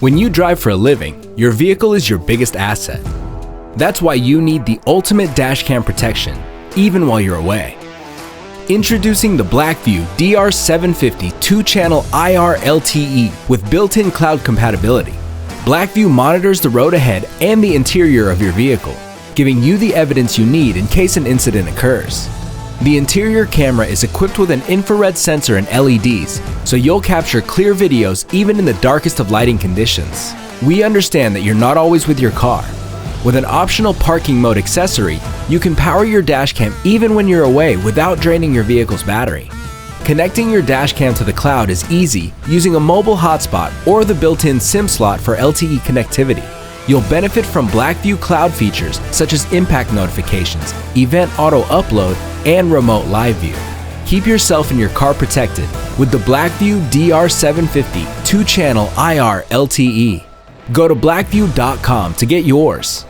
When you drive for a living, your vehicle is your biggest asset. That's why you need the ultimate dashcam protection, even while you're away. Introducing the Blackview DR750 2-channel IR LTE with built-in cloud compatibility. Blackview monitors the road ahead and the interior of your vehicle, giving you the evidence you need in case an incident occurs. The interior camera is equipped with an infrared sensor and LEDs, so you'll capture clear videos even in the darkest of lighting conditions. We understand that you're not always with your car. With an optional parking mode accessory, you can power your dashcam even when you're away without draining your vehicle's battery. Connecting your dashcam to the cloud is easy using a mobile hotspot or the built-in SIM slot for LTE connectivity. You'll benefit from Blackview cloud features such as impact notifications, event auto upload, and remote live view. Keep yourself and your car protected with the Blackview DR750 2-channel IR LTE. Go to blackview.com to get yours.